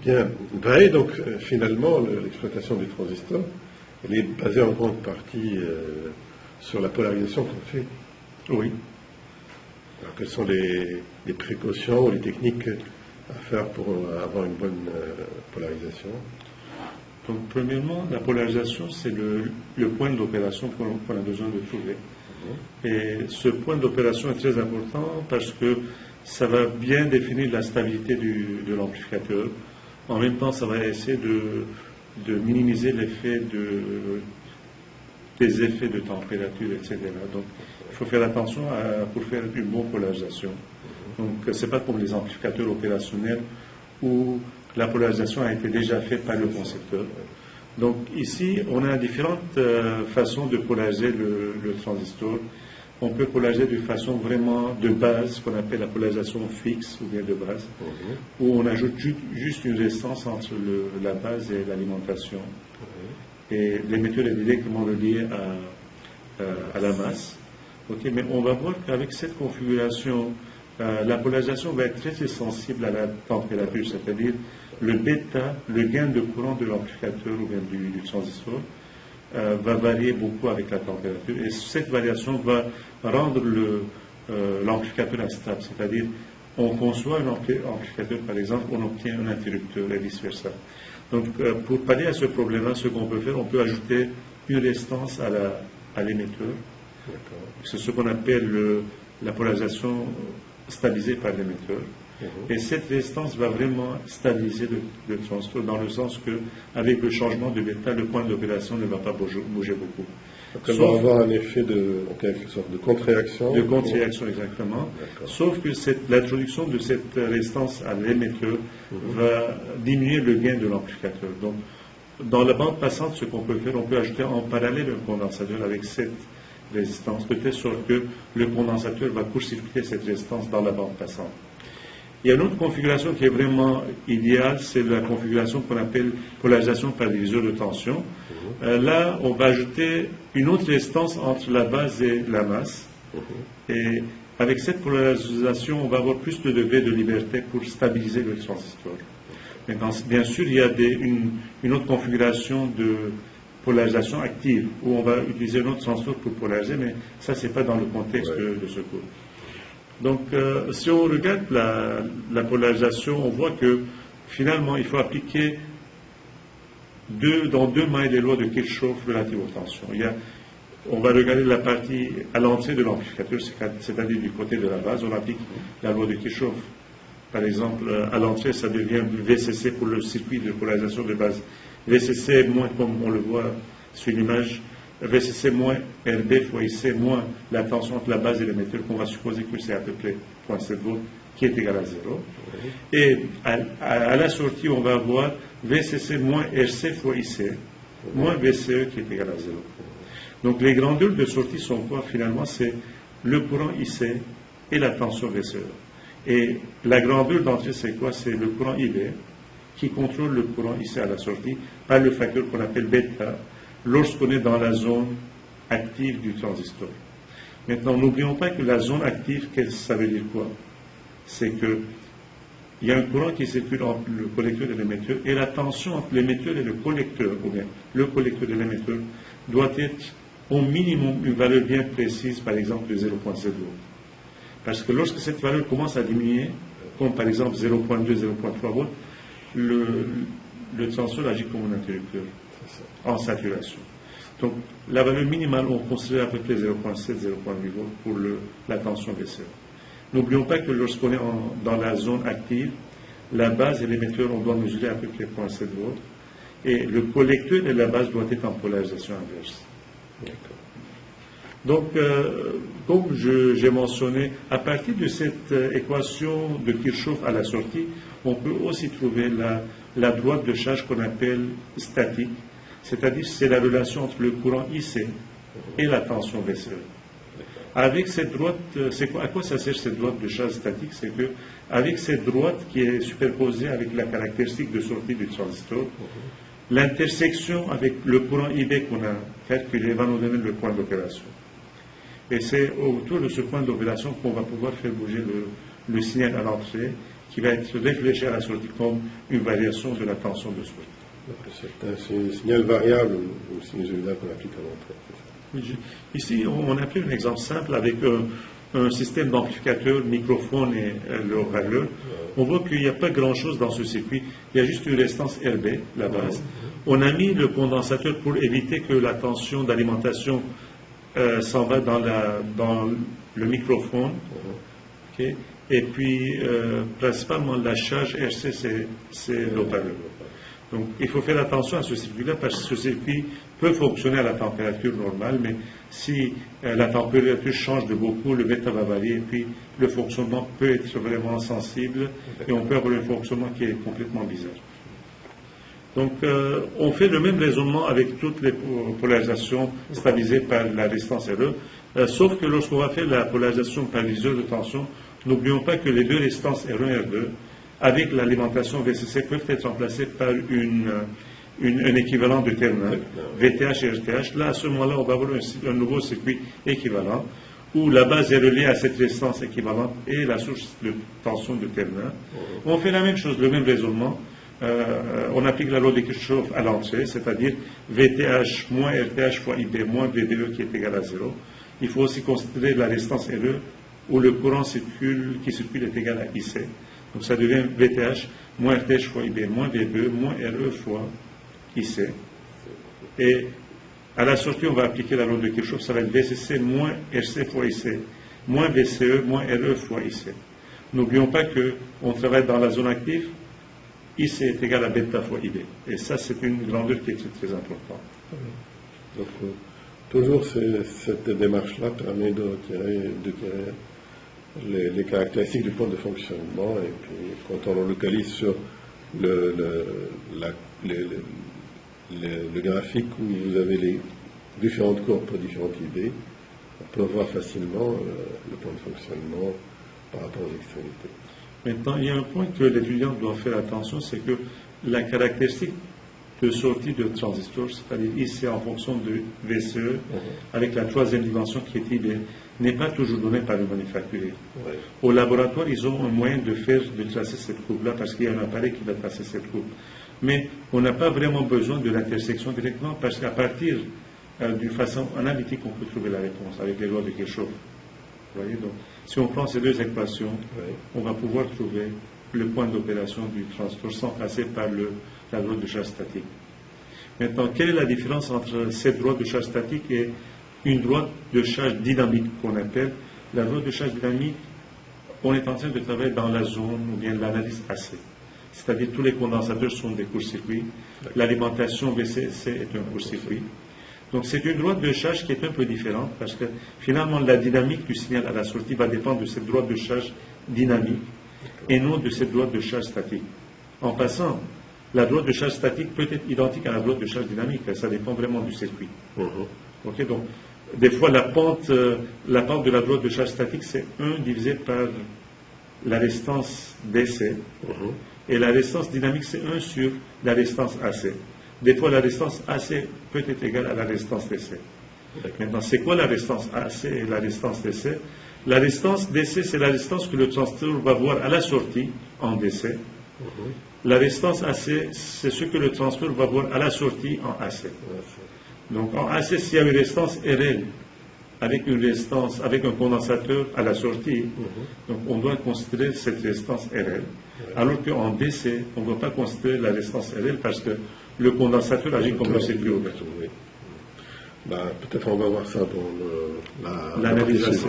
Bien, Bae, donc finalement, l'exploitation du transistor, elle est basée en grande partie sur la polarisation qu'on fait. Oui. Alors, quelles sont les précautions ou les techniques à faire pour avoir une bonne polarisation? Donc, premièrement, la polarisation, c'est le point d'opération qu'on a besoin de trouver. Et ce point d'opération est très important parce que ça va bien définir la stabilité de l'amplificateur. En même temps, ça va essayer de minimiser l'effet des effets de température, etc. Donc, il faut faire attention pour faire une bonne polarisation. Donc, ce n'est pas comme les amplificateurs opérationnels où la polarisation a été déjà faite par le concepteur. Donc, ici, on a différentes façons de polariser le transistor. On peut polariser de façon vraiment de base, ce qu'on appelle la polarisation fixe ou bien de base, où on ajoute juste une résistance entre la base et l'alimentation. Et l'émetteur est directement relié à la masse. Okay, mais on va voir qu'avec cette configuration, la polarisation va être très sensible à la température, c'est-à-dire le bêta, le gain de courant de l'amplificateur ou bien du transistor, va varier beaucoup avec la température. Et cette variation va rendre l'amplificateur instable, c'est-à-dire on conçoit un amplificateur, par exemple, on obtient un interrupteur et vice-versa. Donc, pour pallier à ce problème-là, ce qu'on peut faire, on peut ajouter une résistance à l'émetteur. C'est ce qu'on appelle la polarisation stabilisée par l'émetteur. Et cette résistance va vraiment stabiliser le transistor dans le sens que, avec le changement de bêta, le point d'opération ne va pas bouger beaucoup. Donc, elle va avoir un effet en quelque sorte de contre-réaction. De contre-réaction, exactement. Sauf que l'introduction de cette résistance à l'émetteur va diminuer le gain de l'amplificateur. Donc, dans la bande passante, ce qu'on peut faire, on peut ajouter en parallèle un condensateur avec cette résistance, de telle sorte que le condensateur va court-circuiter cette résistance dans la bande passante. Il y a une autre configuration qui est vraiment idéale, c'est la configuration qu'on appelle polarisation par diviseur de tension. Là, on va ajouter une autre résistance entre la base et la masse. Et avec cette polarisation, on va avoir plus de degrés de liberté pour stabiliser le transistor. Maintenant, bien sûr, il y a une autre configuration de polarisation active, où on va utiliser un autre transistor pour polariser, mais ça, ce n'est pas dans le contexte de ce cours. Donc, si on regarde la polarisation, on voit que finalement, il faut appliquer dans deux mailles les lois de Kirchhoff relatives aux tensions. On va regarder la partie à l'entrée de l'amplificateur, c'est-à-dire du côté de la base, on applique la loi de Kirchhoff. Par exemple, à l'entrée, ça devient VCC pour le circuit de polarisation de base. VCC moins, comme on le voit sur l'image, VCC moins RB fois IC moins la tension entre la base et l'émetteur, qu'on va supposer que c'est à peu près 0,7 volts, qui est égal à 0. Et à la sortie, on va avoir VCC moins RC fois IC moins VCE qui est égal à 0. Donc les grandeurs de sortie sont quoi finalement? C'est le courant IC et la tension VCE. Et la grandeur d'entrée, c'est quoi? C'est le courant IB qui contrôle le courant IC à la sortie par le facteur qu'on appelle bêta lorsqu'on est dans la zone active du transistor. Maintenant, n'oublions pas que la zone active, ça veut dire quoi? C'est qu'il y a un courant qui circule entre le collecteur et l'émetteur, et la tension entre l'émetteur et le collecteur, ou bien le collecteur et l'émetteur, doit être au minimum une valeur bien précise, par exemple de 0,7 volts. Parce que lorsque cette valeur commence à diminuer, comme par exemple 0,2, 0,3 volts, le transistor agit comme un interrupteur en saturation. Donc, la valeur minimale, on considère à peu près 0,7, 0,8 volts pour la tension VCE. N'oublions pas que lorsqu'on est dans la zone active, la base et l'émetteur, on doit mesurer à peu près 0,7 volts, et le collecteur et la base doivent être en polarisation inverse. Donc, comme j'ai mentionné, à partir de cette équation de Kirchhoff à la sortie, on peut aussi trouver la droite de charge qu'on appelle statique, c'est-à-dire c'est la relation entre le courant IC et la tension VCE. Avec cette droite, à quoi ça sert cette droite de charge statique? C'est que avec cette droite qui est superposée avec la caractéristique de sortie du transistor, l'intersection avec le courant IB qu'on a calculé va nous donner le point d'opération. Et c'est autour de ce point d'opération qu'on va pouvoir faire bouger le signal à l'entrée qui va être réfléchi à la sortie comme une variation de la tension de sortie. C'est un signal variable ou sinusoïdal qu'on applique à l'entrée. Ici, on a pris un exemple simple avec un système d'amplificateur, microphone et le haut-parleur. On voit qu'il n'y a pas grand-chose dans ce circuit. Il y a juste une résistance RB, la base. On a mis le condensateur pour éviter que la tension d'alimentation s'en va dans le microphone. Okay. Et puis, principalement, la charge RC, c'est le haut-parleur. Donc, il faut faire attention à ce circuit-là parce que ce circuit peut fonctionner à la température normale, mais si la température change de beaucoup, le bêta va varier et puis le fonctionnement peut être vraiment sensible et on peut avoir un fonctionnement qui est complètement bizarre. Donc, on fait le même raisonnement avec toutes les polarisations stabilisées par la résistance RE, sauf que lorsqu'on va faire la polarisation par viseur de tension, n'oublions pas que les deux résistances R1 et R2, avec l'alimentation VCC, peuvent être remplacées par un équivalent de terminal, VTH et RTH. Là, à ce moment-là, on va avoir un nouveau circuit équivalent, où la base est reliée à cette résistance équivalente et la source de tension de terminal. On fait la même chose, le même raisonnement. On applique la loi de Kirchhoff à l'entrée, c'est-à-dire VTH moins RTH fois IB moins VBE qui est égal à 0. Il faut aussi considérer la résistance RE, où le courant qui circule est égal à IC. Donc ça devient VTH moins RTH fois IB moins VBE moins RE fois IC. Et à la sortie, on va appliquer la loi de Kirchhoff, ça va être VCC moins RC fois IC moins VCE moins RE fois IC. N'oublions pas qu'on travaille dans la zone active, IC est égal à bêta fois IB. Et ça, c'est une grandeur qui est très, très importante. Donc, toujours cette démarche-là permet de retirer les caractéristiques du point de fonctionnement, et puis quand on le localise sur le graphique où vous avez les différentes courbes pour différentes idées, on peut voir facilement le point de fonctionnement par rapport aux extrémités. Maintenant, il y a un point que l'étudiant doit faire attention, c'est que la caractéristique de sortie de transistor, c'est-à-dire ici en fonction de VCE, avec la troisième dimension qui est IB, n'est pas toujours donnée par le manufacturier. Au laboratoire, ils ont un moyen de tracer cette courbe-là parce qu'il y a un appareil qui va tracer cette courbe. Mais on n'a pas vraiment besoin de l'intersection directement parce qu'à partir d'une façon analytique, on peut trouver la réponse avec les lois de Kirchhoff. Vous voyez, donc, si on prend ces deux équations, on va pouvoir trouver le point d'opération du transistor sans passer par la loi de charge statique. Maintenant, quelle est la différence entre cette loi de charge statique et une loi de charge dynamique qu'on appelle la loi de charge dynamique? On est en train de travailler dans la zone ou bien l'analyse AC. C'est-à-dire tous les condensateurs sont des courts-circuits. L'alimentation VCC est un court-circuit. Donc c'est une droite de charge qui est un peu différente parce que finalement la dynamique du signal à la sortie va dépendre de cette droite de charge dynamique et non de cette droite de charge statique. En passant, la droite de charge statique peut être identique à la droite de charge dynamique, ça dépend vraiment du circuit. Okay, donc, des fois la pente de la droite de charge statique c'est 1 divisé par la résistance DC et la résistance dynamique c'est 1 sur la résistance AC. Des fois, la résistance AC peut être égale à la résistance DC. Maintenant, c'est quoi la résistance AC et la résistance DC? La résistance DC, c'est la résistance que le transistor va voir à la sortie en DC. La résistance AC, c'est ce que le transistor va voir à la sortie en AC. Donc, en AC, s'il y a une résistance RL avec un condensateur à la sortie, donc on doit considérer cette résistance RL. Alors qu'en DC, on ne doit pas considérer la résistance RL parce que le condensateur agit comme le circuit ouvert. Peut-être on va voir ça dans l'analyse.